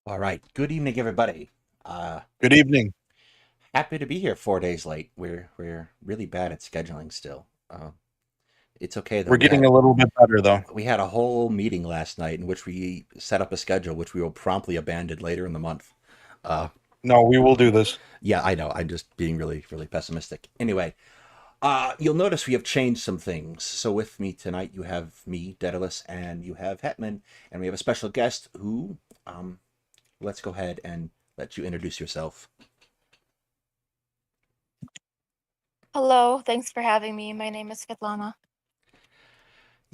All right. Good evening, everybody. Good evening. Happy to be here 4 days late. We're really bad at scheduling still. It's okay though. We're We getting had a little bit better though. we had a whole meeting last night in which we set up a schedule, which we will promptly abandon later in the month. Uh, No, we will do this. yeah, I know. I'm just being really pessimistic. Anyway, you'll notice we have changed some things. So with me tonight, you have me, Daedalus, and you have Hetman, and we have a special guest who, um, let's go ahead and let you introduce yourself. Hello, thanks for having me. My name is Svetlana.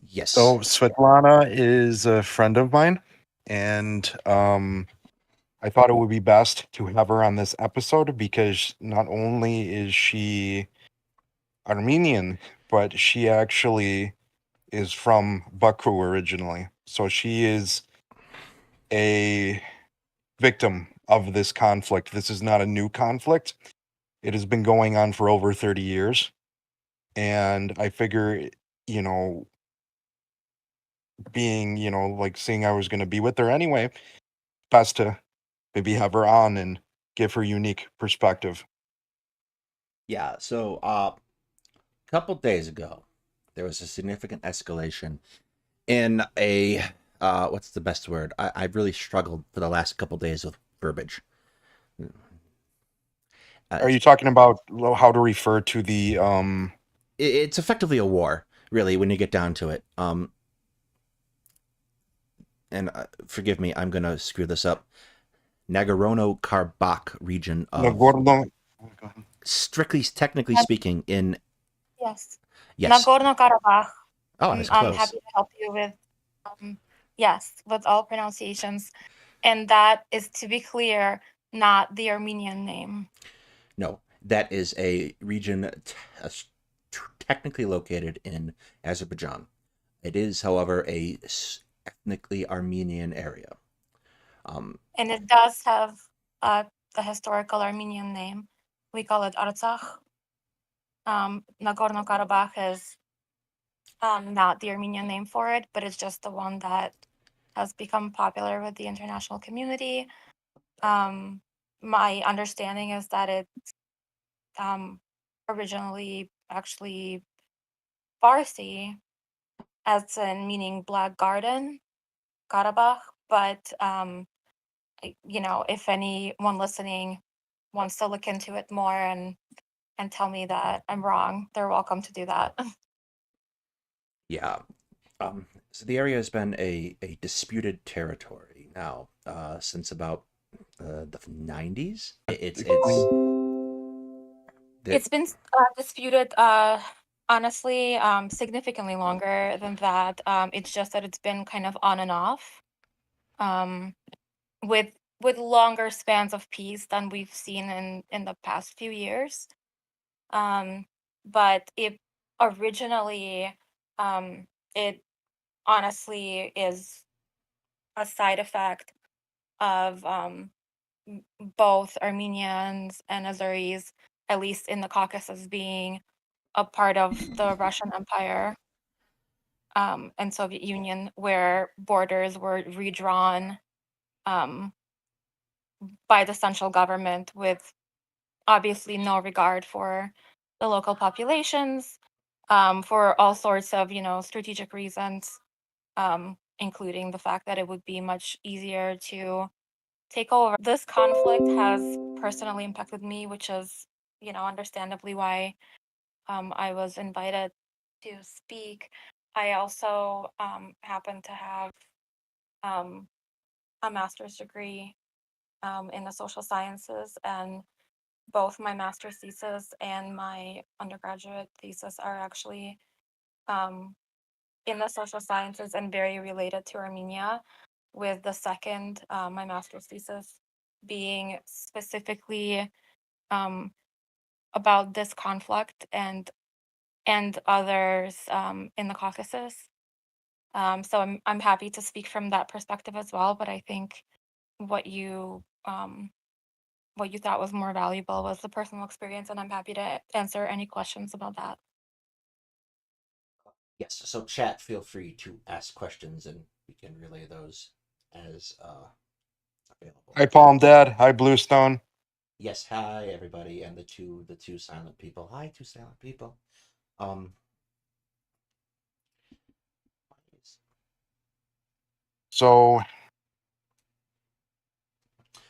Yes. So Svetlana is a friend of mine, and I thought it would be best to have her on this episode because not only is she Armenian, but she actually is from Baku originally. So she is a victim of this conflict. This is not a new conflict. It has been going on for over 30 years. And I figure, you know, being, like seeing I was going to be with her anyway, best to maybe have her on and give her unique perspective. Yeah, so a couple days ago, there was a significant escalation in a what's the best word? I've really struggled for the last couple days with verbiage. Are It's you talking about how to refer to the it's effectively a war, really, when you get down to it. And forgive me, I'm gonna screw this up. Nagorno-Karabakh region of, Nagorno? strictly technically Nag- speaking, in Yes, yes. Nagorno-Karabakh. Oh, I was I'm close. happy to help you with, yes, with all pronunciations. And that is, to be clear, not the Armenian name. No, that is a region technically located in Azerbaijan. It is, however, a ethnically Armenian area. Um, And it does have uh, the historical Armenian name. We call it Artsakh. Nagorno-Karabakh is not the Armenian name for it, but it's just the one that has become popular with the international community. Um, my understanding is that it um, originally actually Farsi, as in meaning black garden, Karabakh. But if anyone listening wants to look into it more and tell me that I'm wrong, they're welcome to do that. yeah. So the area has been a disputed territory now since about the 90s. It's the It's been disputed, honestly, significantly longer than that. It's just that it's been kind of on and off, um, with longer spans of peace than we've seen in the past few years. Um, but it originally, it honestly is a side effect of both Armenians and Azeris, at least in the Caucasus, being a part of the Russian Empire and Soviet Union, where borders were redrawn um, by the central government with obviously no regard for the local populations, for all sorts of strategic reasons, including the fact that it would be much easier to take over. This conflict has personally impacted me, which is understandably why I was invited to speak. I also happen to have um, a master's degree in the social sciences, and both my master's thesis and my undergraduate thesis are actually um, in the social sciences and very related to Armenia, with the second, my master's thesis, being specifically um, about this conflict and others in the Caucasus. So I'm happy to speak from that perspective as well. But I think what you um, what you thought was more valuable was the personal experience, and I'm happy to answer any questions about that. yes. So chat, feel free to ask questions, and we can relay those as available. Hi, Palm Dad. Hi, Bluestone. Yes, hi everybody, and the two silent people. Hi, two silent people. Um, So,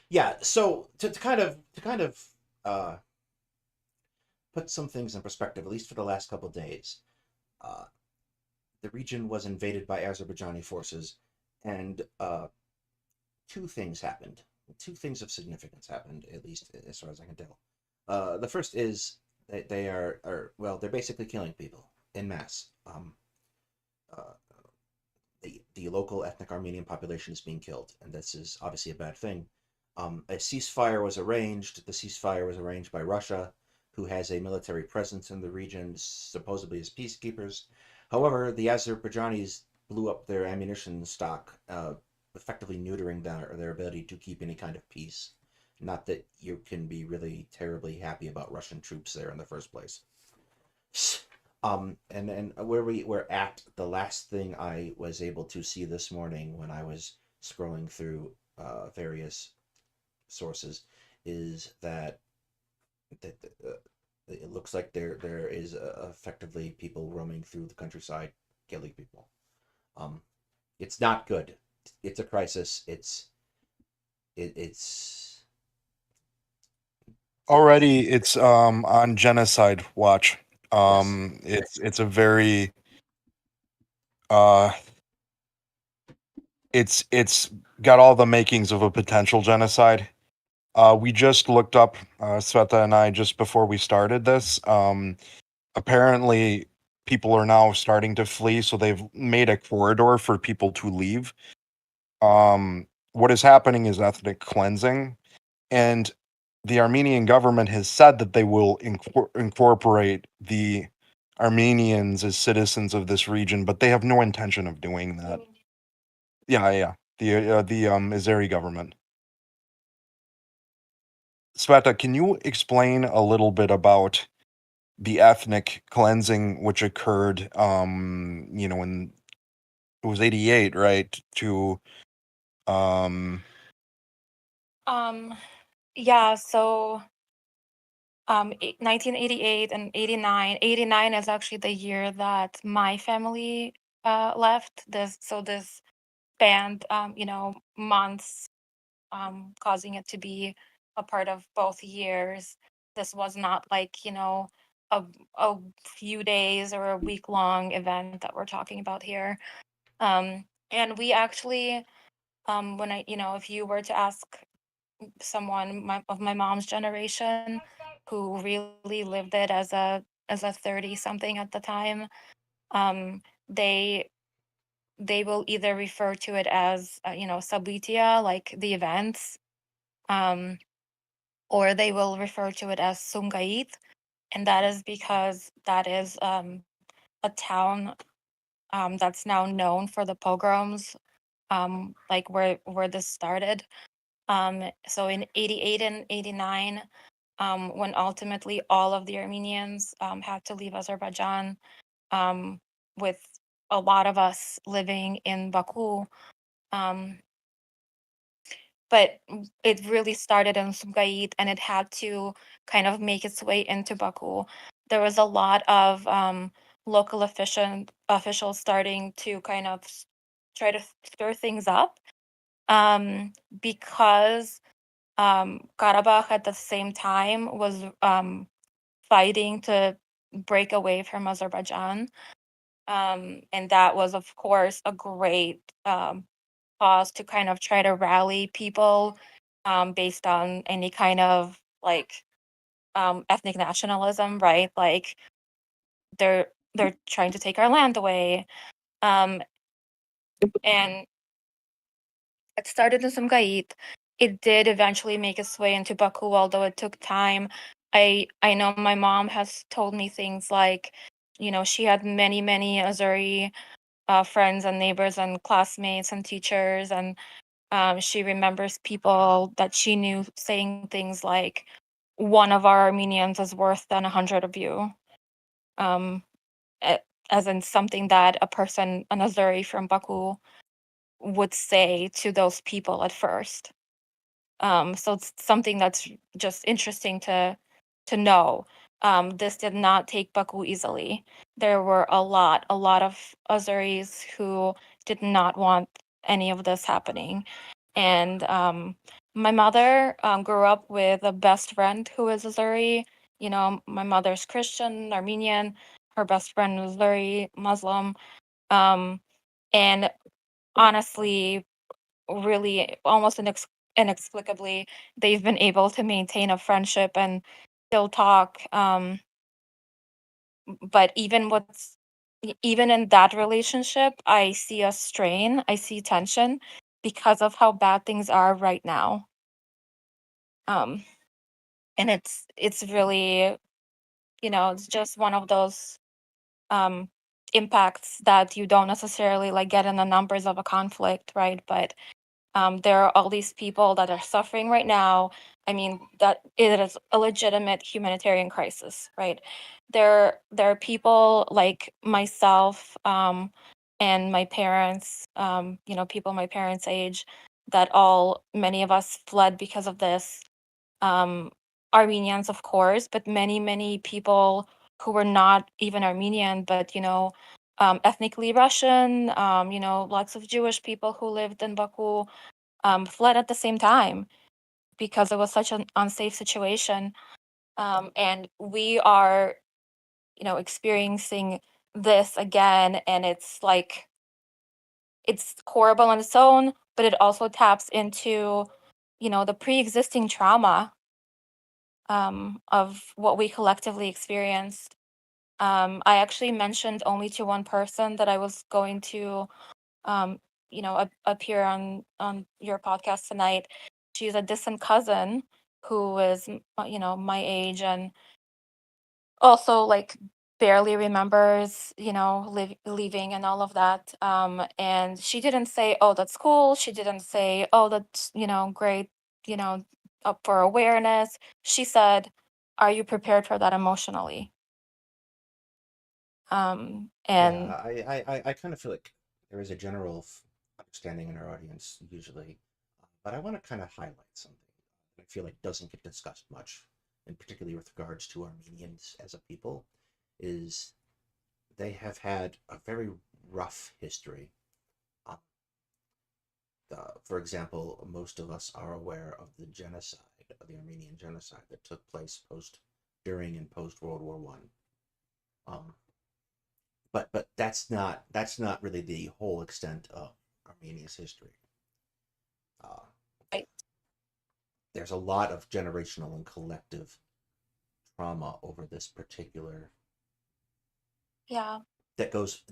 yeah. So to kind of uh, put some things in perspective, at least for the last couple of days, uh, the region was invaded by Azerbaijani forces, and two things happened. Two things of significance happened, at least as far as I can tell. The first is they are well, they're basically killing people in mass. Uh, the local ethnic Armenian population is being killed, and this is obviously a bad thing. A ceasefire was arranged. The ceasefire was arranged by Russia, who has a military presence in the region, supposedly as peacekeepers. However, the Azerbaijanis blew up their ammunition stock, effectively neutering their ability to keep any kind of peace. Not that you can be really terribly happy about Russian troops there in the first place. And then where we were at, the last thing I was able to see this morning when I was scrolling through various sources is that it looks like there is effectively people roaming through the countryside, killing people. Um, it's not good. It's a crisis. It's already it's on genocide watch. yes. It's a very uh it's got all the makings of a potential genocide. We just looked up, Sveta and I, just before we started this. Apparently, people are now starting to flee, so they've made a corridor for people to leave. What is happening is ethnic cleansing, and the Armenian government has said that they will incorporate the Armenians as citizens of this region, but they have no intention of doing that. Yeah, yeah. The Azeri government. Sveta, can you explain a little bit about the ethnic cleansing which occurred, in it was 88, right? To um, Um, yeah, so 1988 and 89. 89 is actually the year that my family left. This spanned months, causing it to be a part of both years. This was not like, a a few days or a week long event that we're talking about here. And we actually, when if you were to ask someone of my mom's generation who really lived it as a 30 something at the time, um, they they will either refer to it as sabitia, like the events, um, or they will refer to it as Sumgait, and that is because that is a town that's now known for the pogroms, like where this started. So in 88 and 89, when ultimately all of the Armenians had to leave Azerbaijan, um, with a lot of us living in Baku. Um, but it really started in Sumgait, and it had to kind of make its way into Baku. There was a lot of local officials starting to kind of try to stir things up, because Karabakh at the same time was fighting to break away from Azerbaijan. And that was, of course, a great cause to kind of try to rally people, based on any kind of like ethnic nationalism, right? Like they're they're trying to take our land away. And it started in Sumgait. It did eventually make its way into Baku, although it took time. I know my mom has told me things like, she had many, many Azeri friends and neighbors and classmates and teachers, and she remembers people that she knew saying things like, "One of our Armenians is worth than 100 of you," um, a- as in something that a person, an Azeri from Baku, would say to those people at first. So it's something that's just interesting to know. This did not take Baku easily. There were a lot of Azeris who did not want any of this happening. And my mother grew up with a best friend who is Azeri. You know, my mother's Christian, Armenian. Her best friend was very Muslim. And honestly, really, almost inexplicably, they've been able to maintain a friendship and still talk. But even in that relationship, I see a strain, I see tension because of how bad things are right now. Um, and it's really, it's just one of those um impacts that you don't necessarily like get in the numbers of a conflict, right? But there are all these people that are suffering right now. I mean, that it is a legitimate humanitarian crisis, right? There are people like myself, and my parents, people my parents' age, that many of us fled because of this. Um, Armenians, of course, but many people who were not even Armenian, but ethnically Russian. Lots of Jewish people who lived in Baku fled at the same time because it was such an unsafe situation. And we are, experiencing this again, and it's like it's horrible on its own, but it also taps into, the pre-existing trauma of what we collectively experienced. I actually mentioned only to one person that I was going to um, appear on your podcast tonight. She's a distant cousin who is, my age, and also like barely remembers, leaving and all of that. And she didn't say, "Oh, that's cool." She didn't say, "Oh, that's great," up for awareness. She said, "Are you prepared for that emotionally?" And Yeah, I kind of feel like there is a general understanding in our audience usually, but I want to kind of highlight something that I feel like doesn't get discussed much, and particularly with regards to Armenians as a people, is they have had a very rough history. Um, for example, most of us are aware of the genocide, of the Armenian genocide that took place during, and post World War One. Um, but that's not really the whole extent of Armenia's history. Uh, right. there's a lot of generational and collective trauma over this particular Yeah. that goes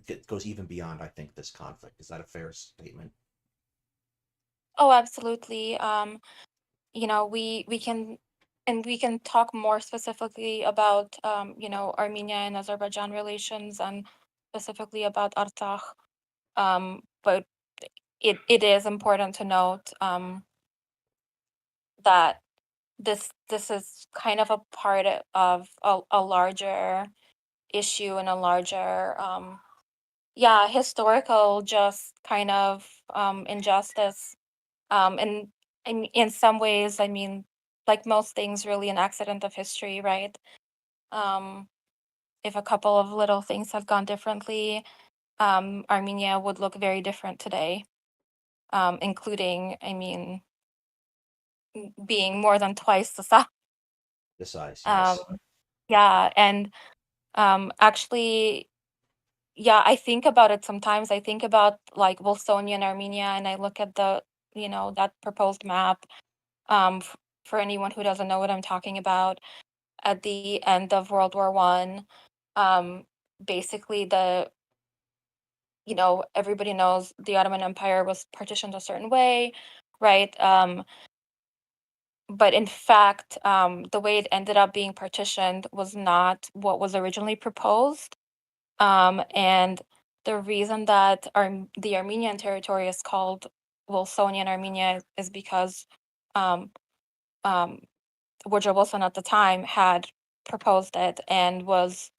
even beyond, I think, this conflict. Is that a fair statement? Oh, absolutely. We can talk more specifically about Armenia and Azerbaijan relations, and specifically about Artsakh. But it is important to note that this is kind of a part of a larger issue and a larger historical just kind of injustice. And in some ways, I mean, like most things, really an accident of history, right? Um, if a couple of little things had gone differently, Armenia would look very different today, including, I mean, being more than twice the size. The size, Um, yes. yeah, and actually, yeah, I think about it sometimes. I think about like Volsonia and Armenia, and I look at that proposed map. For anyone who doesn't know what I'm talking about, at the end of World War One, um, basically everybody knows the Ottoman Empire was partitioned a certain way, right? But in fact, the way it ended up being partitioned was not what was originally proposed. And the reason that the Armenian territory is called Wilsonian Armenia is because um, um, Woodrow Wilson at the time had proposed it and was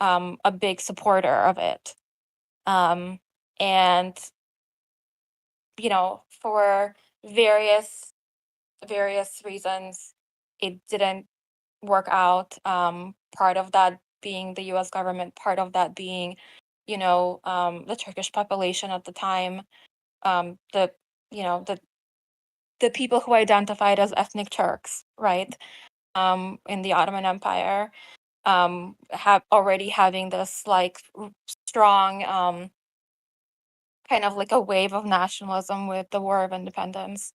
a big supporter of it. And for various various reasons, it didn't work out. Part of that being the U.S. government, part of that being, the Turkish population at the time, the you know the people who identified as ethnic Turks, right, in the Ottoman Empire, have already having this like strong kind of like a wave of nationalism with the War of Independence,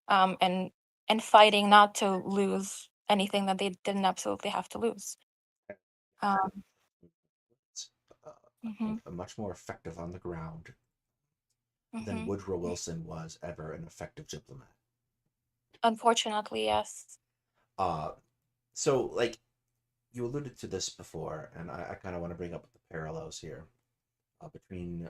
and fighting not to lose anything that they didn't absolutely have to lose. Um, It's, I mhm, think much more effective on the ground than mhm. Woodrow Wilson was ever an effective diplomat. Unfortunately, yes. Uh, so like you alluded to this before, and I kind of want to bring up the parallels here between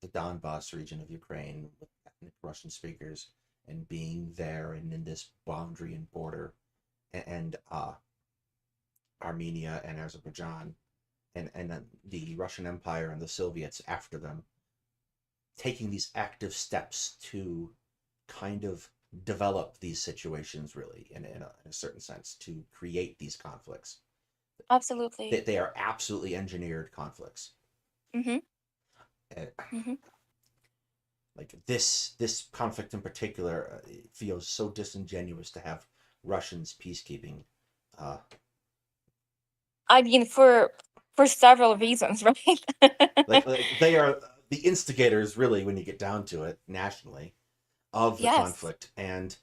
the Donbass region of Ukraine with ethnic Russian speakers and being there and in this boundary and border, and Armenia and Azerbaijan, and then the Russian Empire and the Soviets after them, taking these active steps to kind of develop these situations really in a certain sense to create these conflicts. Absolutely. They are absolutely engineered conflicts. Mm-hmm. Uh, Mm-hmm. like this conflict in particular it feels so disingenuous to have Russians peacekeeping. Uh, I mean, for several reasons, right? like they are the instigators, really, when you get down to it, nationally, of the Yes. conflict, and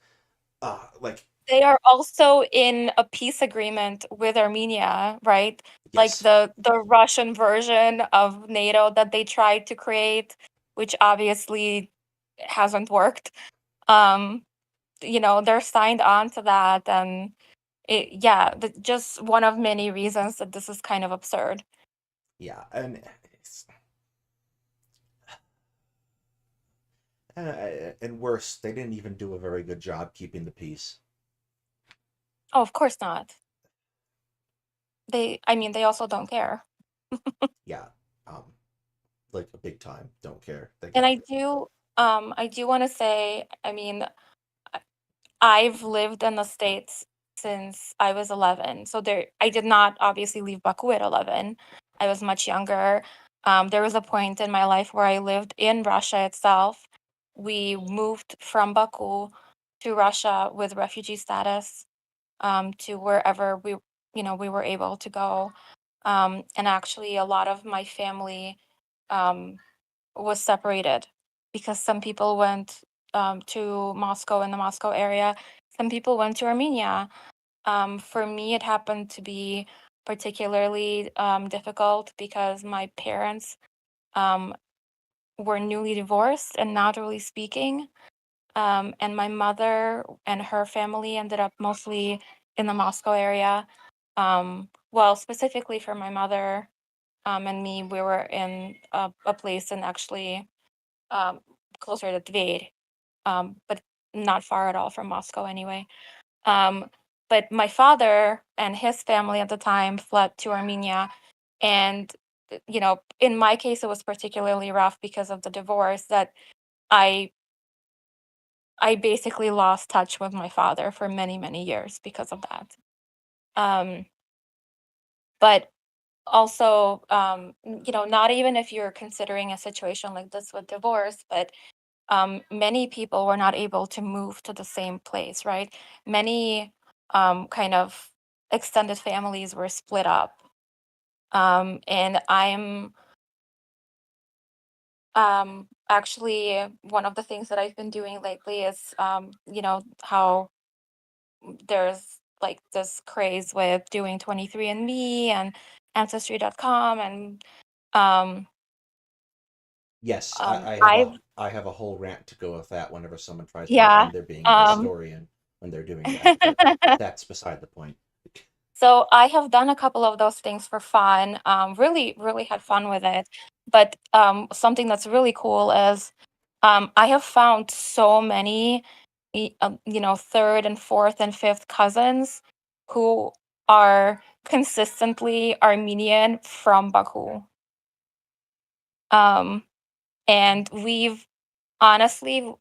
like They are also in a peace agreement with Armenia, right? Like yes, the Russian version of NATO that they tried to create, which obviously hasn't worked. Um, they're signed on to that, and just one of many reasons that this is kind of absurd. yeah, and and worse, they didn't even do a very good job keeping the peace. Oh, of course not. I mean, they also don't care. Yeah, um, like a big time, don't care. They And got I do want to say, I mean, I've lived in the States since I was 11. So I did not obviously leave Baku at 11. I was much younger. There was a point in my life where I lived in Russia itself. We moved from Baku to Russia with refugee status, to wherever we were able to go. And actually, a lot of my family um, was separated because some people went to Moscow in the Moscow area. Some people went to Armenia. For me, it happened to be particularly difficult because my parents um, were newly divorced and not really speaking. And my mother and her family ended up mostly in the Moscow area. Well, specifically for my mother and me, we were in a place in actually um, closer to Tver, but not far at all from Moscow anyway. Um, but my father and his family at the time fled to Armenia. And, in my case, it was particularly rough because of the divorce that I I basically lost touch with my father for many, many years because of that. Um, but also, not even if you're considering a situation like this with divorce, but many people were not able to move to the same place, right? Many kind of extended families were split up. And I'm actually one of the things that I've been doing lately is, how there's like this craze with doing 23andMe and Ancestry.com. And um, yes. I've, I have a whole rant to go with that whenever someone tries to yeah. pretend they're being a Um, historian when they're doing that, but that's beside the point. So I have done a couple of those things for fun. Really, really had fun with it. But something that's really cool is I have found so many, third and fourth and fifth cousins who are consistently Armenian from Baku. Um, and we've honestly,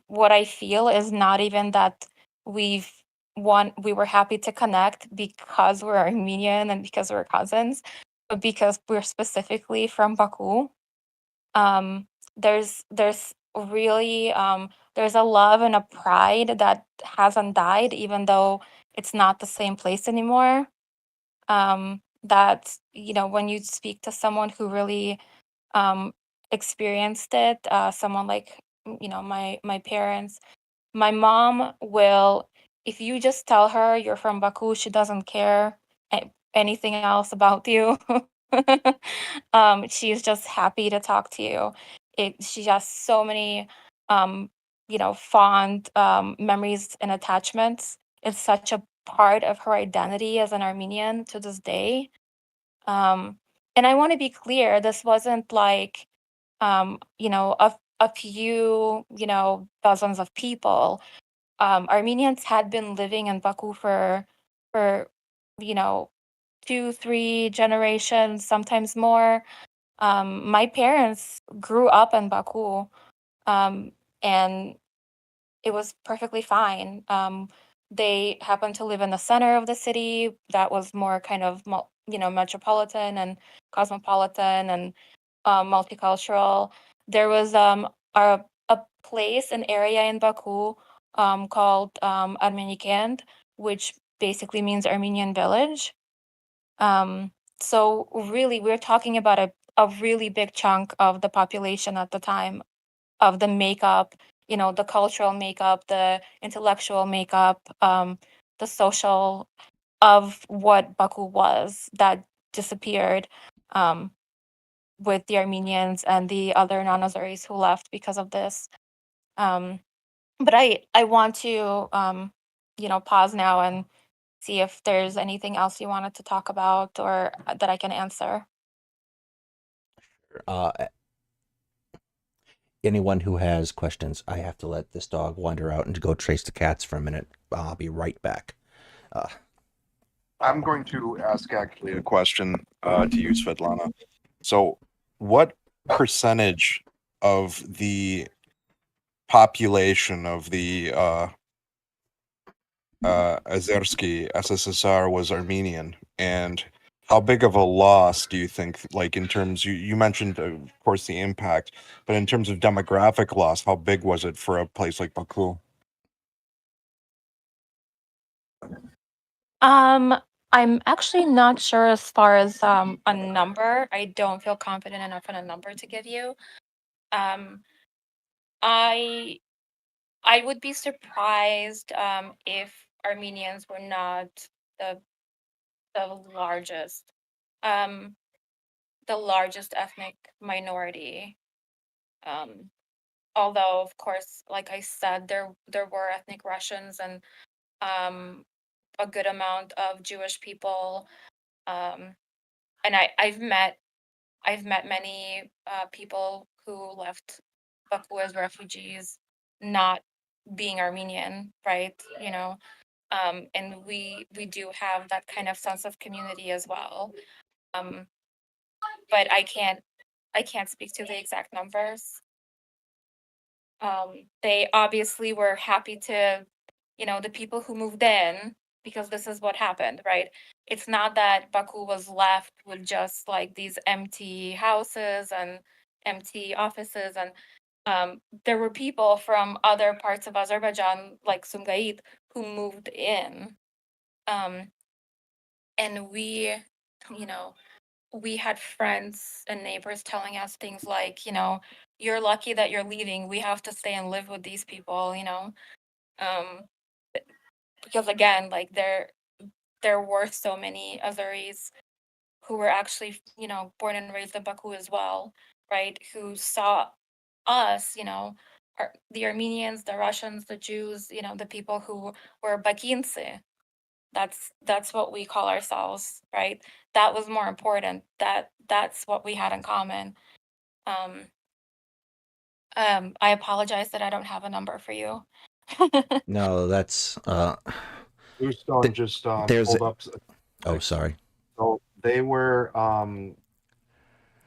what I feel is not even that we've we were happy to connect because we're Armenian and because we're cousins, but because we're specifically from Baku. There's really there's a love and a pride that hasn't died, even though it's not the same place anymore. That, you know, when you speak to someone who really experienced it, someone like, you know, my parents, my mom will, if you just tell her you're from Baku, she doesn't care anything else about you. She's just happy to talk to you. She has so many, um, you know, fond memories and attachments. It's such a part of her identity as an Armenian to this day. And I want to be clear, this wasn't like, you know, a few, you know, dozens of people. Armenians had been living in Baku for you know, 2, 3 generations, sometimes more. My parents grew up in Baku, um, and it was perfectly fine. They happened to live in the center of the city that was more kind of you know, metropolitan and cosmopolitan and multicultural. There was a place, an area in Baku called Armenikend, which basically means Armenian village. So really, we're talking about a really big chunk of the population at the time, of the makeup, you know, the cultural makeup, the intellectual makeup, the social of what Baku was, that disappeared with the Armenians and the other non-Azeris who left because of this. Um, but I want to you know, pause now and see if there's anything else you wanted to talk about or that I can answer. Uh, anyone who has questions, I have to let this dog wander out and go chase the cats for a minute. I'll be right back. Uh, I'm going to ask actually a question to you, Svetlana. So, what percentage of the population of the Azersky SSSR was Armenian, and how big of a loss do you think, like in terms, you mentioned, of course, the impact, but in terms of demographic loss, how big was it for a place like Baku? Um, I'm actually not sure as far as a number. I don't feel confident enough in a number to give you. Um, I I would be surprised if Armenians were not the the largest um the largest ethnic minority. Um, Although, of course, like I said, there were ethnic Russians and um a good amount of Jewish people. Um, and I've met many people who left Baku as refugees, not being Armenian, right? You know, and we do have that kind of sense of community as well. Um, but I can't speak to the exact numbers. They obviously were happy to, you know, the people who moved in, because this is what happened, right? It's not that Baku was left with just like these empty houses and empty offices, and there were people from other parts of Azerbaijan, like Sumgait, who moved in. Um, and we, you know, we had friends and neighbors telling us things like, you know, you're lucky that you're leaving. We have to stay and live with these people, you know. Um, because again, like there were so many Azeris who were actually, you know, born and raised in Baku as well, right? Who saw us, you know, the Armenians, the Russians, the Jews, you know, the people who were Bakinse. That's what we call ourselves, right? That was more important. That's what we had in common. Um, I apologize that I don't have a number for you. no, that's Bluestone th- just there's. pulled up. Oh, sorry. So they were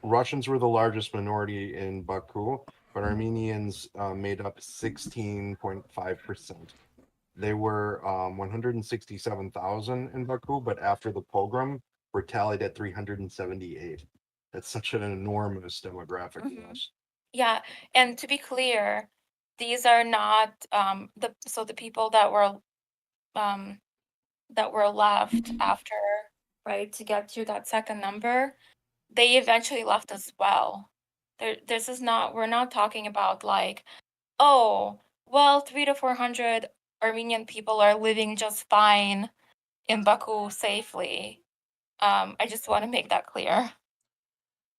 Russians were the largest minority in Baku, but Armenians made up 16.5%. They were 167,000 in Baku, but after the pogrom, were tallied at 378. That's such an enormous demographic loss. Yeah, and to be clear, these are not the people that were left after, right, to get to that second number. They eventually left as well. This is not, we're not talking about like, oh, well, 300 to 400 Armenian people are living just fine in Baku safely. I just want to make that clear.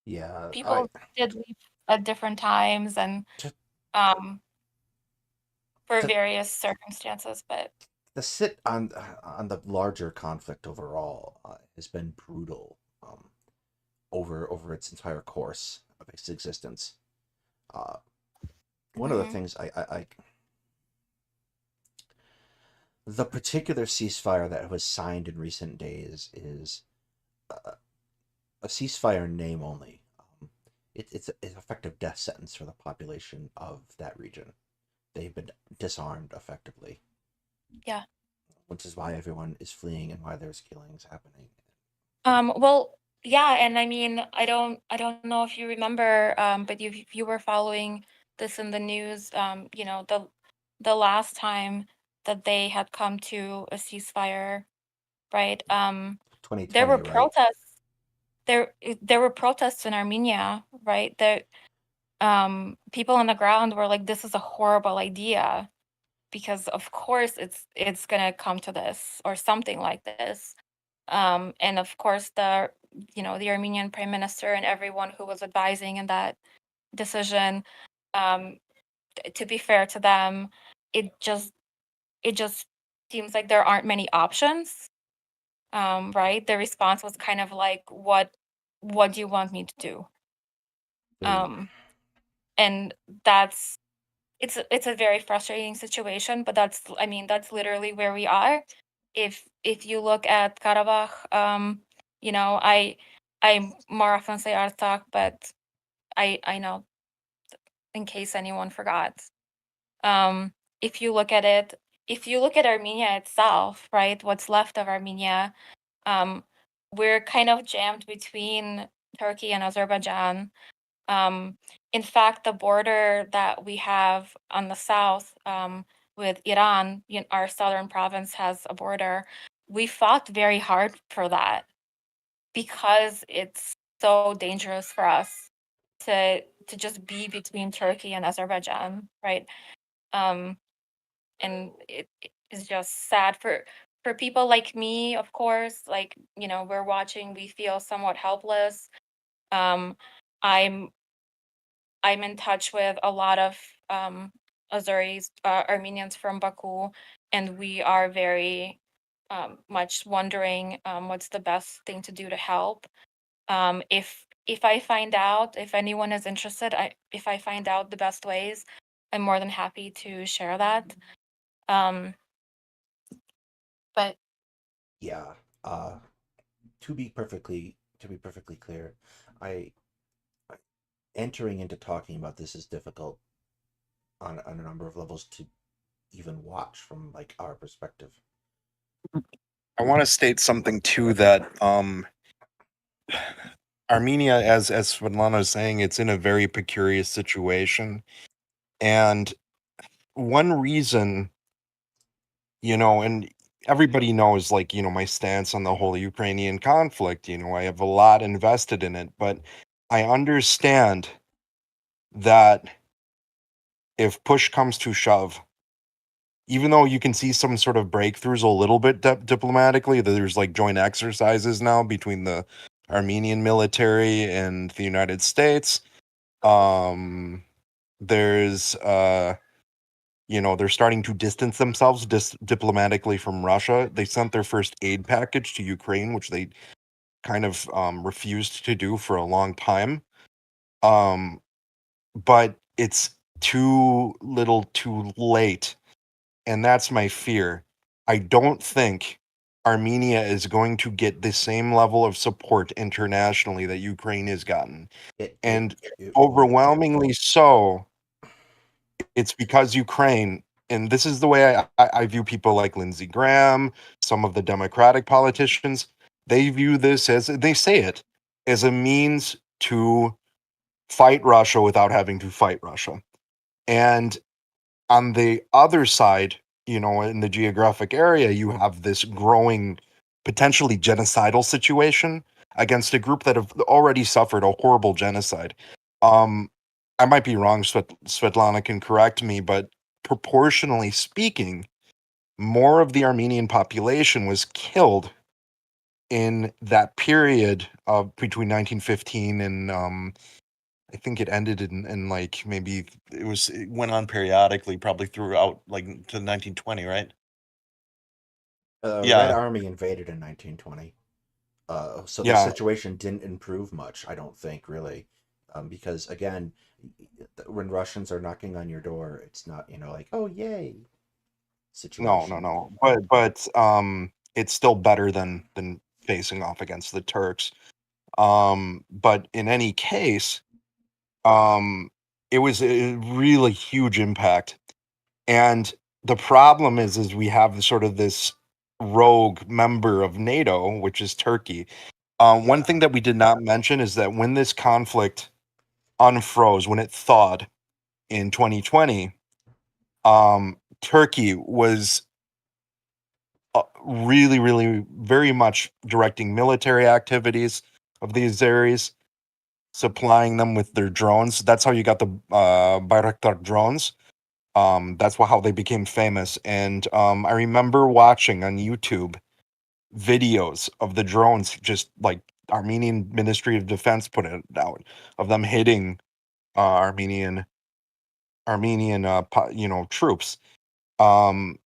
Yeah, People did leave at different times and for various circumstances, but the sit on the larger conflict overall has been brutal over its entire course of its existence. One of the things I the particular ceasefire that was signed in recent days is a ceasefire in name only. It's an effective death sentence for the population of that region. They've been disarmed effectively. Yeah. Which is why everyone is fleeing and why there's killings happening. Well, yeah, and I mean, I don't know if you remember, but if you were following this in the news, you know, the last time that they had come to a ceasefire, right? 2020, there were right? protests. There were protests in Armenia, right? That people on the ground were like, "This is a horrible idea," because of course it's gonna come to this or something like this. And of course the Armenian prime minister and everyone who was advising in that decision, to be fair to them, it just seems like there aren't many options. Right, the response was kind of like, what do you want me to do? And that's it's a very frustrating situation, but that's literally where we are. If you look at Karabakh, I more often say Artsakh, but I know, in case anyone forgot. If you look at Armenia itself, right, what's left of Armenia, we're kind of jammed between Turkey and Azerbaijan. In fact, the border that we have on the south, with Iran, our southern province has a border. We fought very hard for that because it's so dangerous for us to just be between Turkey and Azerbaijan, right? And it is just sad for people like me, of course. Like, we're watching, we feel somewhat helpless. I'm in touch with a lot of Azeris, Armenians from Baku, and we are very much wondering what's the best thing to do to help. If I find out, if anyone is interested, if I find out the best ways, I'm more than happy to share that. But yeah, to be perfectly clear, I entering into talking about this is difficult on a number of levels to even watch from like our perspective. I want to state something too, that Armenia, as Svetlana is saying, it's in a very peculiar situation. And one reason, and everybody knows, like, my stance on the whole Ukrainian conflict, I have a lot invested in it, but I understand that if push comes to shove, even though you can see some sort of breakthroughs a little bit diplomatically, that there's like joint exercises now between the Armenian military and the United States. There's they're starting to distance themselves diplomatically from Russia. They sent their first aid package to Ukraine, which they kind of refused to do for a long time. But it's too little too late. And that's my fear. I don't think Armenia is going to get the same level of support internationally that Ukraine has gotten. And overwhelmingly so, it's because Ukraine and this is the way I view people like Lindsey Graham, some of the Democratic politicians. They view this as, they say it, as a means to fight Russia without having to fight Russia. And on the other side, in the geographic area, you have this growing, potentially genocidal situation against a group that have already suffered a horrible genocide. I might be wrong, Svetlana can correct me, but proportionally speaking, more of the Armenian population was killed in that period of between 1915 and I think it ended in like, maybe it went on periodically, probably throughout like to 1920, right? The Red Yeah, Army invaded in 1920. So the yeah, situation didn't improve much, I don't think, really, because again, when Russians are knocking on your door, it's not, like, oh yay no, no, situation. no. But it's still better than facing off against the Turks. But in any case, um, it was a really huge impact. And the problem is we have sort of this rogue member of NATO, which is Turkey. One Yeah, thing that we did not mention is that when this conflict unfroze, when it thawed in 2020, Turkey was really, really, very much directing military activities of these areas, supplying them with their drones. That's how you got the Bayraktar drones. That's how they became famous. And I remember watching on YouTube videos of the drones, just like Armenian Ministry of Defense put it out, of them hitting Armenian troops. Um,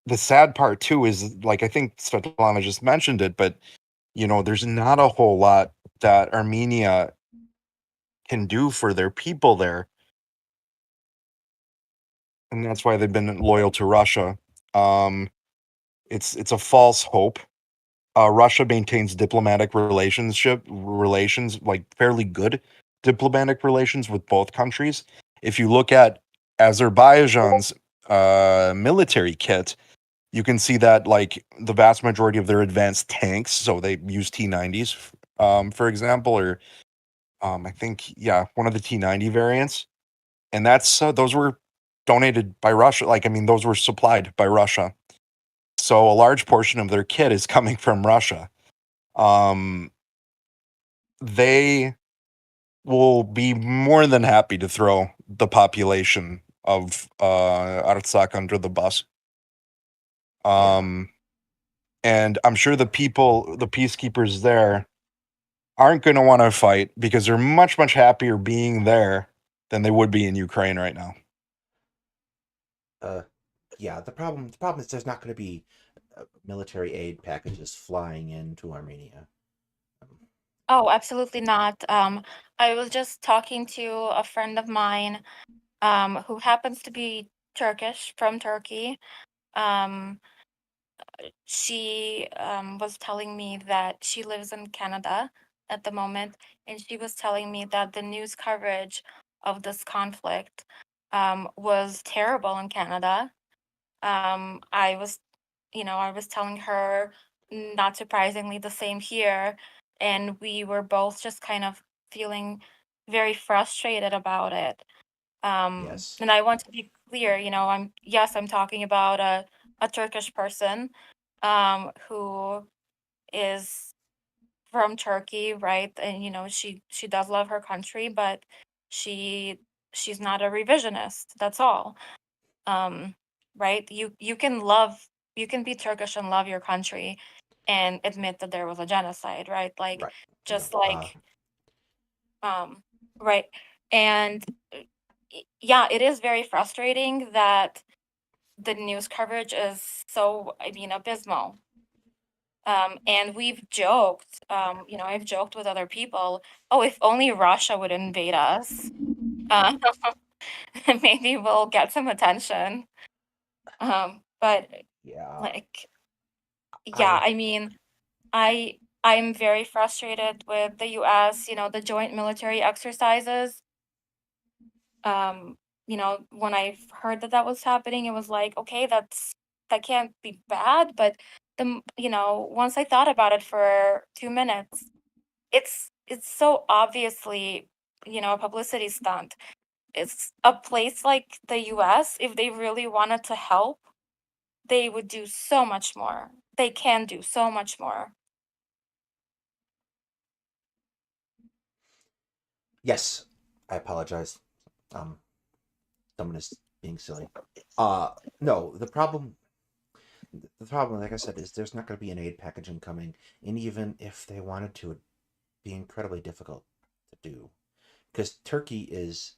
the sad part too is, like, I think Svetlana just mentioned it, but there's not a whole lot that Armenia can do for their people there, and that's why they've been loyal to Russia. Um, it's a false hope. Russia maintains diplomatic relations, like fairly good diplomatic relations with both countries. If you look at Azerbaijan's military kit, you can see that, like, the vast majority of their advanced tanks, so they use T90s, for example, or I think, yeah, one of the T90 variants, and those were donated by Russia. Like, I mean, those were supplied by Russia. So a large portion of their kit is coming from Russia. Um, they will be more than happy to throw the population of Artsakh under the bus. yeah. Um, and I'm sure the peacekeepers there, aren't going to want to fight because they're much, much happier being there than they would be in Ukraine right now. Uh, yeah. The problem is there's not going to be military aid packages flying into Armenia. Oh, absolutely not. I was just talking to a friend of mine, who happens to be Turkish, from Turkey. Um, she was telling me that she lives in Canada at the moment, and she was telling me that the news coverage of this conflict was terrible in Canada. I was, I was telling her, not surprisingly, the same here, and we were both just kind of feeling very frustrated about it. Yes. And I want to be clear, I'm talking about a Turkish person who is from Turkey, right? And she does love her country, but she she's not a revisionist. That's all. Um, right? You can be Turkish and love your country and admit that there was a genocide, right? Like, Right. just like um right. And yeah, it is very frustrating that the news coverage is so, I mean, abysmal. And we've joked, I've joked with other people, oh, if only Russia would invade us, uh, maybe we'll get some attention. But Yeah. like, yeah, I I mean, I'm very frustrated with the US, the joint military exercises. when I heard that was happening, it was like, okay, that can't be bad. But once I thought about it for 2 minutes, it's so obviously, a publicity stunt. It's a place like the US, if they really wanted to help, they would do so much more. They can do so much more. Yes, I apologize. Someone is being silly. No, the problem, like I said, is there's not going to be an aid package incoming, and even if they wanted to, it'd be incredibly difficult to do, because Turkey is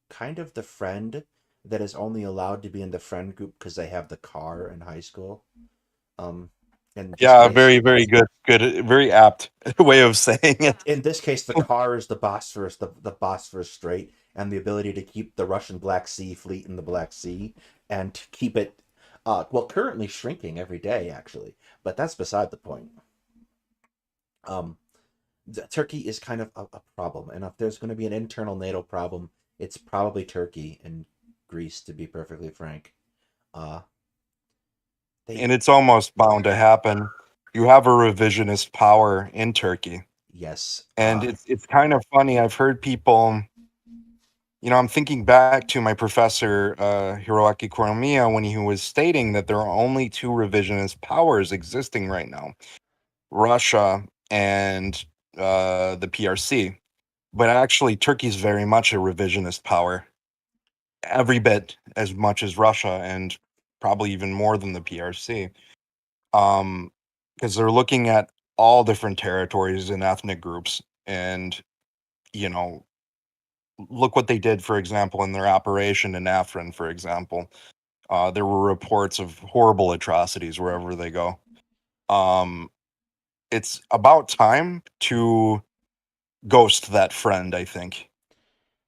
kind of the friend that is only allowed to be in the friend group because they have the car in high school. Um, in this Yeah, case, very, very good. Good, very apt way of saying it. in this case, the car is the Bosphorus Strait, and the ability to keep the Russian Black Sea fleet in the Black Sea, and to keep it, well, currently shrinking every day, actually, but that's beside the point. Um, Turkey is kind of a problem, and if there's going to be an internal NATO problem, it's probably Turkey and Greece, to be perfectly frank. Uh, And they it's almost bound to happen. You have a revisionist power in Turkey. Yes. And it's kind of funny. I've heard people, I'm thinking back to my professor, Hiroaki Kuromiya, when he was stating that there are only two revisionist powers existing right now, Russia and the PRC. But actually, Turkey's very much a revisionist power, every bit as much as Russia, and probably even more than the PRC. Because they're looking at all different territories and ethnic groups, and you know, look what they did, for example, in their operation in Afrin, for example. There were reports of horrible atrocities wherever they go. It's about time to ghost that friend, I think.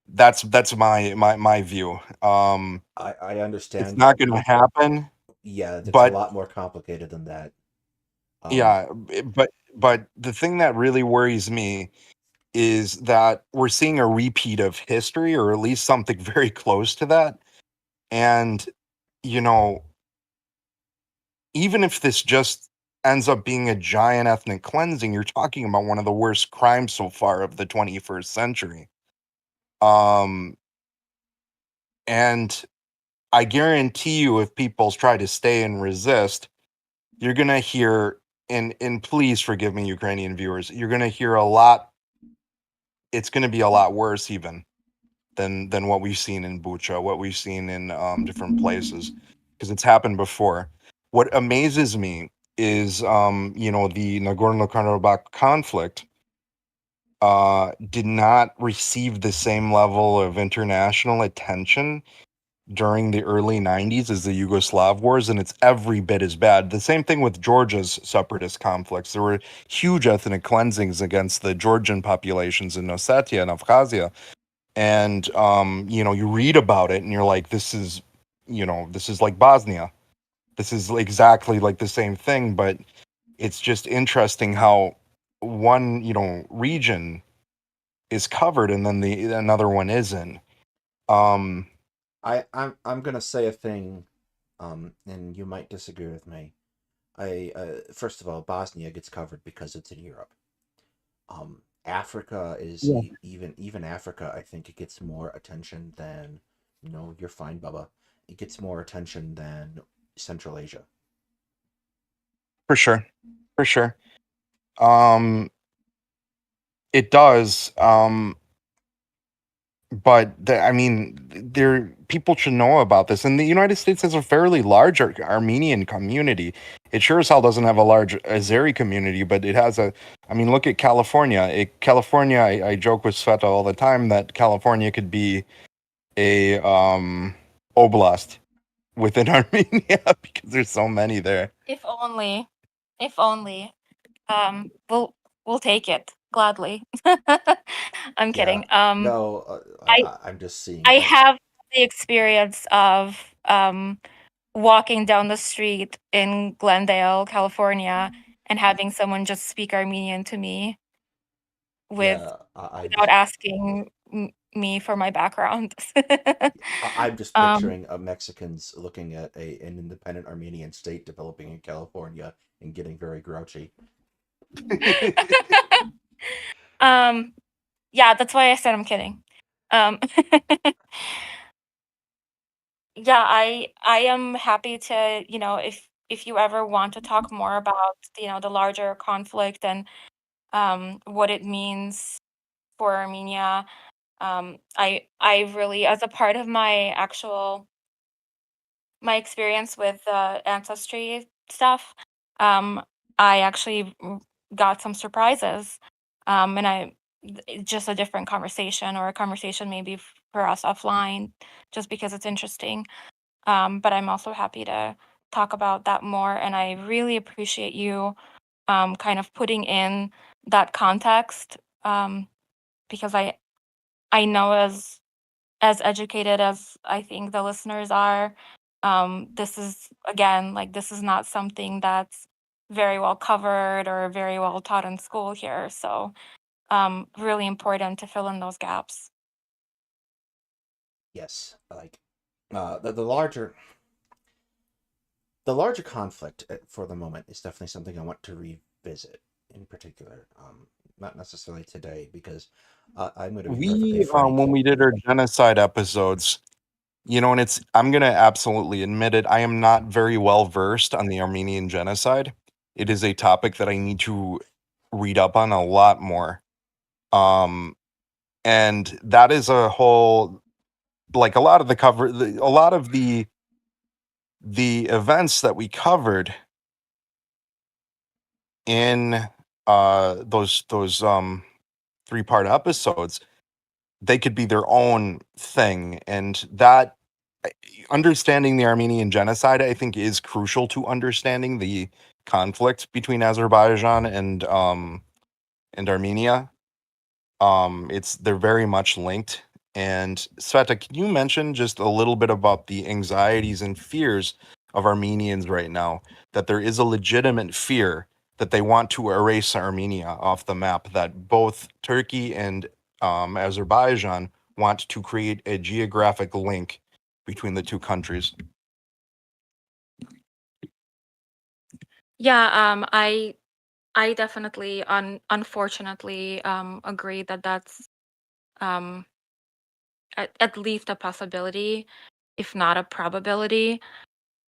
That's my view. I It's understand. not going to happen, Yeah, it's a but lot more complicated than that. Um, yeah, but the thing that really worries me is that we're seeing a repeat of history, or at least something very close to that. And you know, even if this just ends up being a giant ethnic cleansing, you're talking about one of the worst crimes so far of the 21st century. Um, and I guarantee you, if people try to stay and resist, you're gonna hear, and please forgive me, Ukrainian viewers, you're gonna hear a lot. It's gonna be a lot worse even than what we've seen in Bucha, what we've seen in different places, because it's happened before. What amazes me is, the Nagorno-Karabakh conflict did not receive the same level of international attention during the early 90s as the Yugoslav wars, and it's every bit as bad. The same thing with Georgia's separatist conflicts. There were huge ethnic cleansings against the Georgian populations in Ossetia and Abkhazia. And you read about it and you're like, this is like Bosnia. This is exactly like the same thing, but it's just interesting how one, region is covered and then the another one isn't. Um, I'm gonna say a thing, and you might disagree with me. First of all, Bosnia gets covered because it's in Europe. Africa is Yeah. Even Africa. I think it gets more attention than, you're fine, Bubba. It gets more attention than Central Asia. for sure, for sure. Um, it does. But I mean, there people should know about this. And the United States has a fairly large Armenian community. It sure as hell doesn't have a large Azeri community, but it has a. I mean, look at California. California, I joke with Sveta all the time that California could be a oblast within Armenia because there's so many there. If only. If only. We'll take it gladly. I'm Yeah. kidding. No, I I'm just seeing. I have the experience of walking down the street in Glendale, California, and having someone just speak Armenian to me with Yeah, I without just asking me for my background. I'm just um, picturing Mexicans looking at an independent Armenian state developing in California and getting very grouchy. yeah, that's why I said I'm kidding. Um, yeah, I am happy to, if you ever want to talk more about, the larger conflict and what it means for Armenia. I really, as a part of my experience with ancestry stuff, um, I actually got some surprises, and it's just a different conversation, or a conversation maybe for us offline, just because it's interesting. But I'm also happy to talk about that more, and I really appreciate you kind of putting in that context, because I know, as educated as I think the listeners are, this is, again, like, this is not something that's very well covered or very well taught in school here. So really important to fill in those gaps. Yes, like the larger conflict for the moment is definitely something I want to revisit in particular. Not necessarily today, because I'm going to be perfectly frank. When we did our genocide episodes, and I'm going to absolutely admit it, I am not very well versed on the Armenian genocide. It is a topic that I need to read up on a lot more. And that is a whole, like, a lot of the events that we covered in those 3-part episodes, they could be their own thing. And that, understanding the Armenian genocide, I think, is crucial to understanding the conflict between Azerbaijan and Armenia. They're very much linked. And Sveta, can you mention just a little bit about the anxieties and fears of Armenians right now? That there is a legitimate fear that they want to erase Armenia off the map, that both Turkey and Azerbaijan want to create a geographic link between the two countries. Yeah, I definitely, unfortunately, agree that that's um, at least a possibility, if not a probability.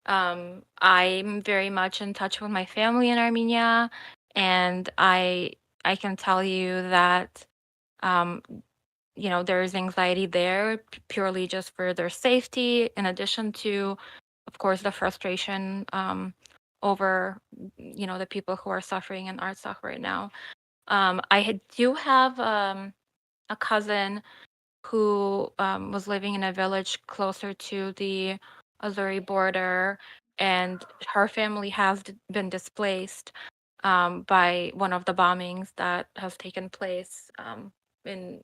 I'm very much in touch with my family in Armenia, and I can tell you that um, there's anxiety there, purely just for their safety, in addition to, of course, the frustration over the people who are suffering in Artsakh right now. Do have a cousin who was living in a village closer to the Azeri border, and her family has been displaced by one of the bombings that has taken place in.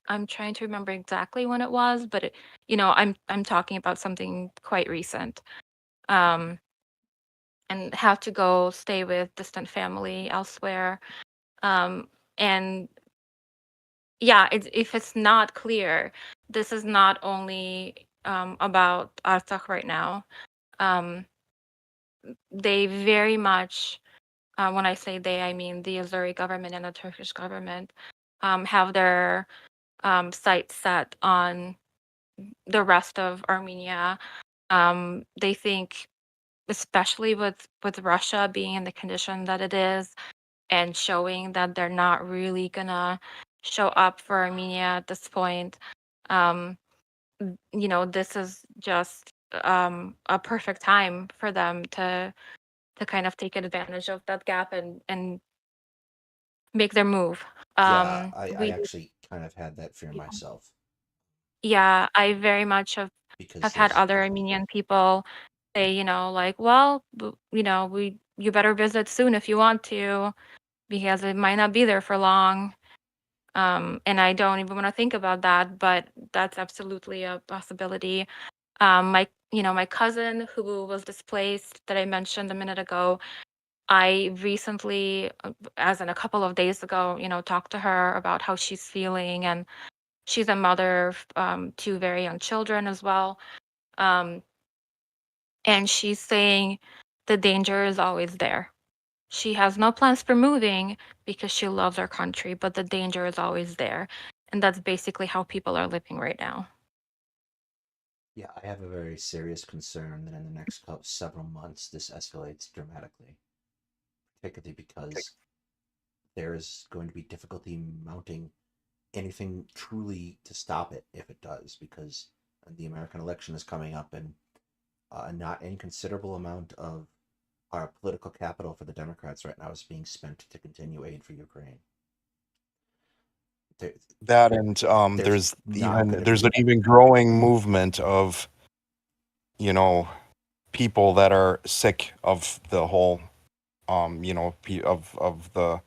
I'm trying to remember exactly when it was, but I'm talking about something quite recent. Um, and have to go stay with distant family elsewhere. And yeah, if it's not clear, this is not only about Artsakh right now. Um, they very much, when I say they, I mean the Azeri government and the Turkish government, have their sights set on the rest of Armenia. They think, especially with Russia being in the condition that it is, and showing that they're not really gonna show up for Armenia at this point. Um, this is just a perfect time for them to kind of take advantage of that gap and make their move. Yeah, I We actually kind of had that fear myself, Yeah, I very much because have had there's other Armenian people say, like, well, you better visit soon if you want to, because it might not be there for long. And I don't even want to think about that, but that's absolutely a possibility. My cousin who was displaced that I mentioned a minute ago, I recently, as in a couple of days ago, talked to her about how she's feeling, and she's a mother of 2 very young children as well. Um, and she's saying the danger is always there. She has no plans for moving because she loves her country, but the danger is always there. And that's basically how people are living right now. Yeah, I have a very serious concern that in the next several months this escalates dramatically, particularly because there is going to be difficulty mounting anything truly to stop it if it does, because the American election is coming up, and a not inconsiderable amount of our political capital for the Democrats right now is being spent to continue aid for Ukraine. There, That and there's not going to there's be an even growing movement of people that are sick of the whole of the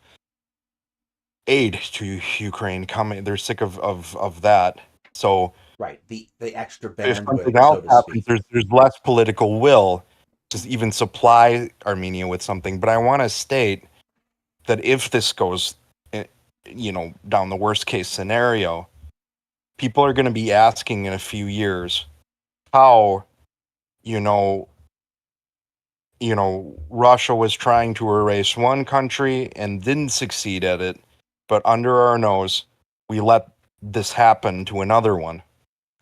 aid to Ukraine coming. They're sick of that. So right the extra if something bandwidth, else so to happens, speak. there's less political will to even supply Armenia with something. But I want to state that if this goes, down the worst case scenario, people are going to be asking in a few years how, you know, Russia was trying to erase one country and didn't succeed at it, but under our nose, we let this happen to another one.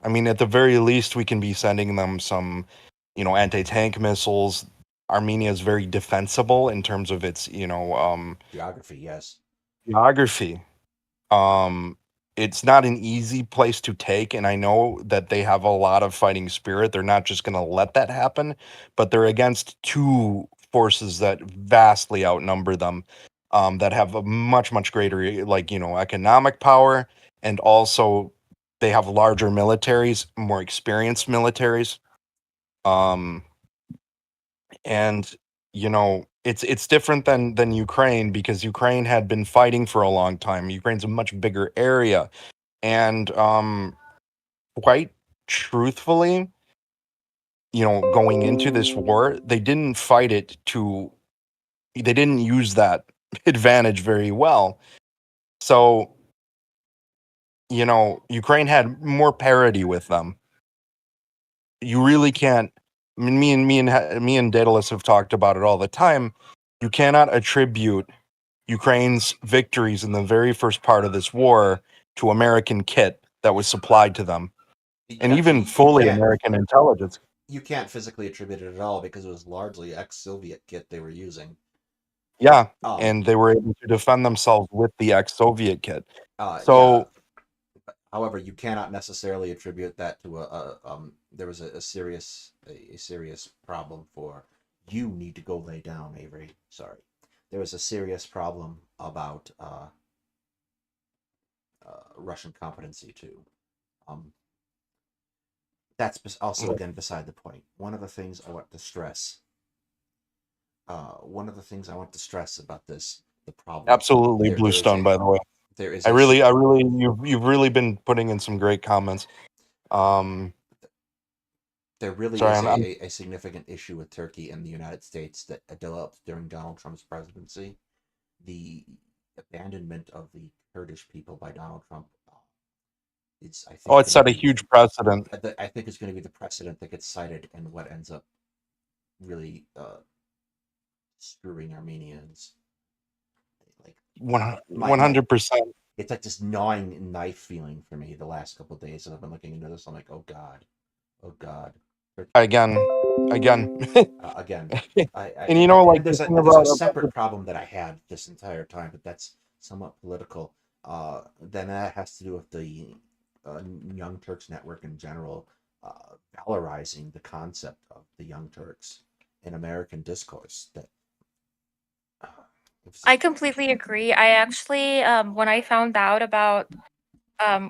I mean, at the very least, we can be sending them some, anti-tank missiles. Armenia is very defensible in terms of its, Geography, yes. geography. Um, it's not an easy place to take, and I know that they have a lot of fighting spirit. They're not just going to let that happen, but they're against two forces that vastly outnumber them, that have a much, much greater, economic power, and also they have larger militaries, more experienced militaries. Um, and it's different than Ukraine, because Ukraine had been fighting for a long time. Ukraine's a much bigger area, and quite truthfully, going into this war, they didn't use that advantage very well. So, Ukraine had more parity with them. You really can't. I mean, me and Daedalus have talked about it all the time. You cannot attribute Ukraine's victories in the very first part of this war to American kit that was supplied to them, and Actually, even fully American intelligence. you can't physically attribute it at all because it was largely ex-Soviet kit they were using. Yeah, Um, and they were able to defend themselves with the ex-Soviet kit. yeah. So, However, you cannot necessarily attribute that to there was a serious problem for, you need to go lay down, Avery. Sorry. There was a serious problem about Russian competency too. Um, that's also again beside the point. One of the things I want to stress. One of the things I want to stress about this, the problem. absolutely, Bluestone. By the way, there is I really, you've really been putting in some great comments. There really Sorry, is I'm a significant issue with Turkey and the United States that developed during Donald Trump's presidency. The abandonment of the Kurdish people by Donald Trump is, I think, it going to set a be. huge precedent. I think it's going to be the precedent that gets cited and what ends up really screwing Armenians. Like 100%. It's like this gnawing knife feeling for me the last couple of days, and I've been looking into this. I'm like, oh god, oh god. Again. Again, And and the there's thing a about separate problem that I had this entire time, but that's somewhat political. Then that has to do with the Young Turks network in general, valorizing the concept of the Young Turks in American discourse. That I completely agree. I actually, when I found out about,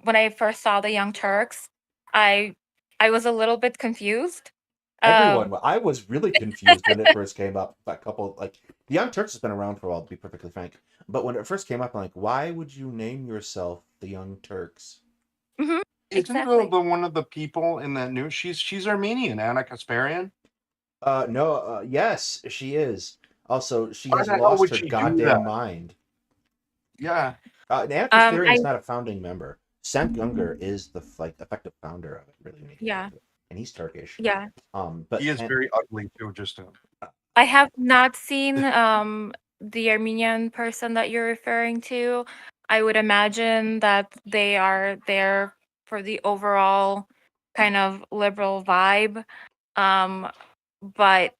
when I first saw the Young Turks, I I was a little bit confused. everyone, I was really confused when it first came up. A couple, like, the Young Turks has been around for a while, to be perfectly frank. But when it first came up, I'm like, why would you name yourself the Young Turks? Mm-hmm, isn't exactly. the one of the people in that news? She's Armenian, Anna Kasparian. No, yes, she is. Also, she Why has the hell lost would her she do that? goddamn mind. Yeah. Anarchist I is not a founding member. Sam Younger is the effective founder of it, really, when you get yeah into it. And he's Turkish. yeah. But He is very ugly too, just to... I have not seen the Armenian person that you're referring to. I would imagine that they are there for the overall kind of liberal vibe. But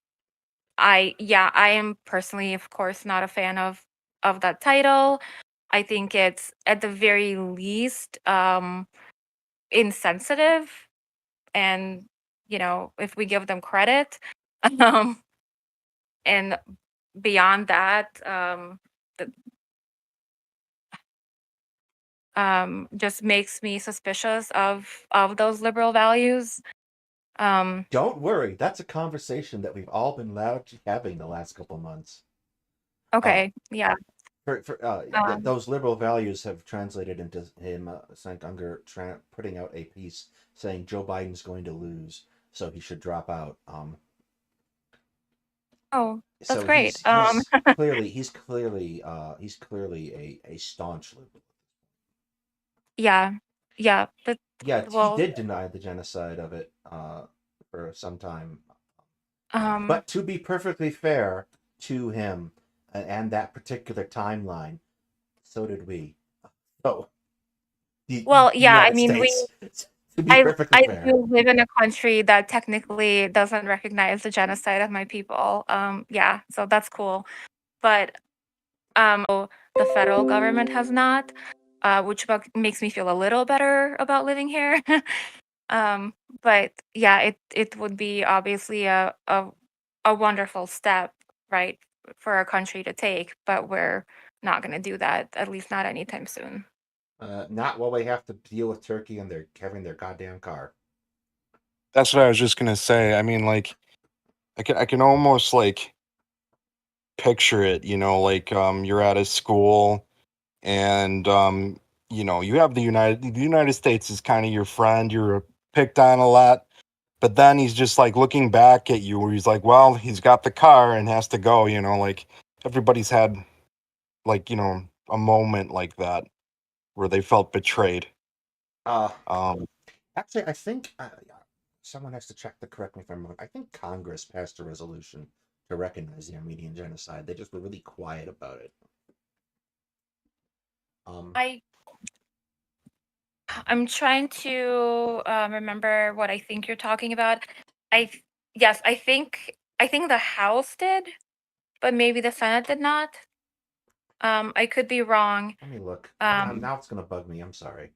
I am personally, of course, not a fan of that title. I think it's at the very least insensitive, and if we give them credit, um, and beyond that, just makes me suspicious of those liberal values. don't worry, that's a conversation that we've all been loudly having the last couple months. Okay, yeah. Those liberal values have translated into him, St. Unger, putting out a piece saying Joe Biden's going to lose, so he should drop out. Oh, that's So great. he's clearly a staunch liberal. Yeah, yeah. But Yeah, he well, did deny the genocide of it for some time. um, But to be perfectly fair to him and that particular timeline, so did we. So the well, yeah. I United mean, States, to be I perfectly I fair. do live in a country that technically doesn't recognize the genocide of my people. Yeah, so that's cool. But the federal government has not, which makes me feel a little better about living here. But yeah, it would be obviously a wonderful step, right, for a country to take, but we're not going to do that, at least not anytime soon. Not while we have to deal with Turkey and they're having their goddamn car. That's what I was just gonna say. I mean, like, I can almost like picture it. Like you're at a school, and you have the United States is kind of your friend. You're picked on a lot, but then he's just like looking back at you, where he's like, well, he's got the car and has to go. Like everybody's had like a moment like that where they felt betrayed. Uh, Um, Actually, I think someone has to check to correct me if I'm wrong. I think Congress passed a resolution to recognize the Armenian genocide. They just were really quiet about it. I I'm trying to remember what I think you're talking about. I Yes, I think the House did, but maybe the Senate did not. I could be wrong. Let me look. Um, Now it's gonna bug me. I'm sorry.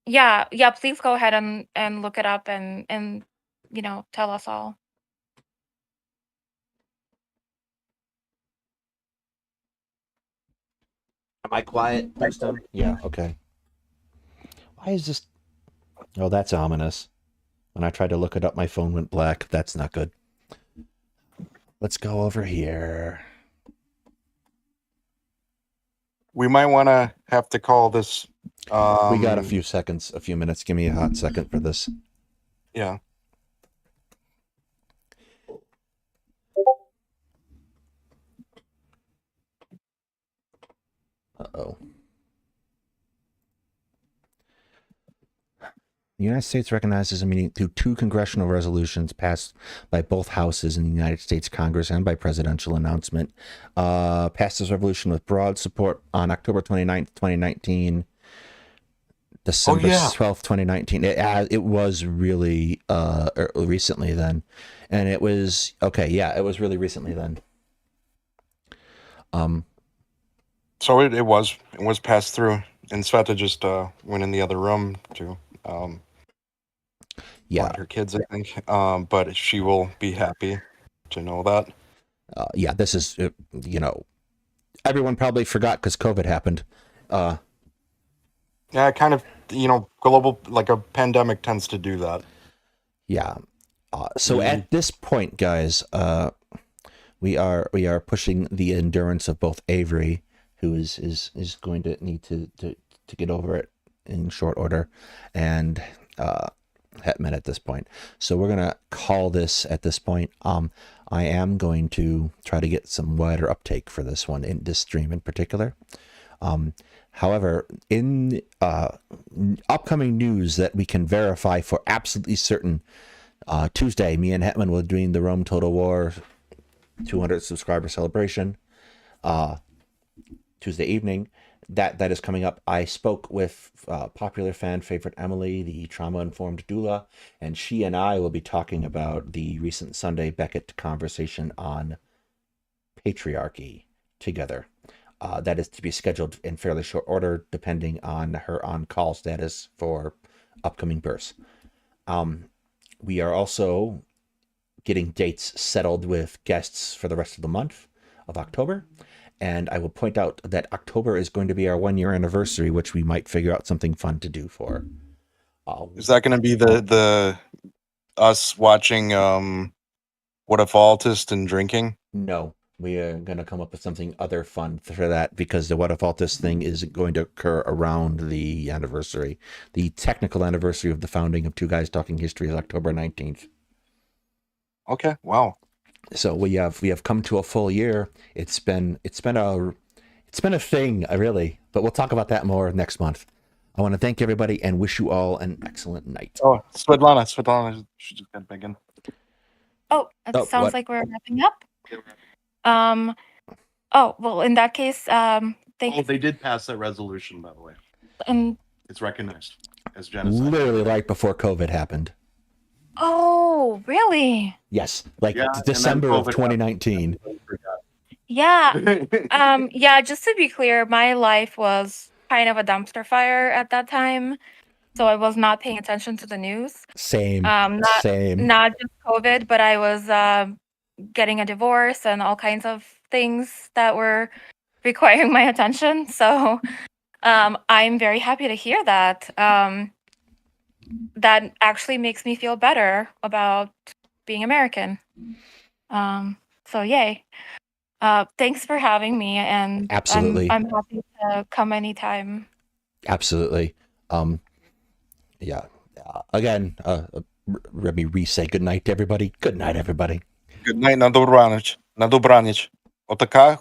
yeah, yeah. Please go ahead and look it up and tell us all. Am I quiet, Houston? Yeah. Okay. Why is this? Oh, that's ominous. When I tried to look it up, my phone went black. That's not good. Let's go over here. we might want to have to call this. We got a few seconds, a few minutes. Give me a hot second for this. Yeah. Uh-oh. The United States recognizes a meeting through two congressional resolutions passed by both houses in the United States Congress and by presidential announcement. Passed this resolution with broad support on October 29th, 2019. December 12th, 2019. It was really recently then. And it was, okay, yeah, it was really recently then. So it was passed through, and Sveta just went in the other room to want her kids, I think. But she will be happy to know that. Yeah, this is, everyone probably forgot because COVID happened. Yeah, kind of, global, like a pandemic tends to do that. Yeah. So at this point, guys, we are pushing the endurance of both Avery, who is going to need to get over it in short order, and Hetman at this point. So we're gonna call this at this point. I am going to try to get some wider uptake for this one, in this stream in particular. However, in upcoming news that we can verify for absolutely certain, Tuesday, me and Hetman will be doing the Rome Total War 200 subscriber celebration. Tuesday evening. That is coming up. I spoke with popular fan favorite Emily, the trauma-informed doula, and she and I will be talking about the recent Sunday Beckett conversation on patriarchy together. That is to be scheduled in fairly short order, depending on her on-call status for upcoming births. We are also getting dates settled with guests for the rest of the month of October. And I will point out that October is going to be our 1-year anniversary, which we might figure out something fun to do for. Is that going to be the us watching What If Altist and drinking? No, we are going to come up with something other fun for that, because the What If Altist thing is going to occur around the anniversary. The technical anniversary of the founding of Two Guys Talking History is October 19th. Okay, wow. So we have come to a full year. It's been a thing, really, but we'll talk about that more next month. I want to thank everybody and wish you all an excellent night. Oh, Svetlana, she just got back in. Oh, it sounds what? like we're wrapping up. Oh, well, in that case, thank they did pass that resolution, by the way. and It's recognized as genocide. Literally right before COVID happened. oh, really? Yes, like Yeah, and then December of COVID 2019. Yeah. Yeah, just to be clear, my life was kind of a dumpster fire at that time. So I was not paying attention to the news. Same. Not just COVID, but I was getting a divorce and all kinds of things that were requiring my attention. So I'm very happy to hear that. That actually makes me feel better about being American. So yay. Thanks for having me, and Absolutely. I'm happy to come anytime. Absolutely. Yeah. Again, let me re-say good night to everybody. Good night, everybody. Good night, на добраніч. На добраніч. Отака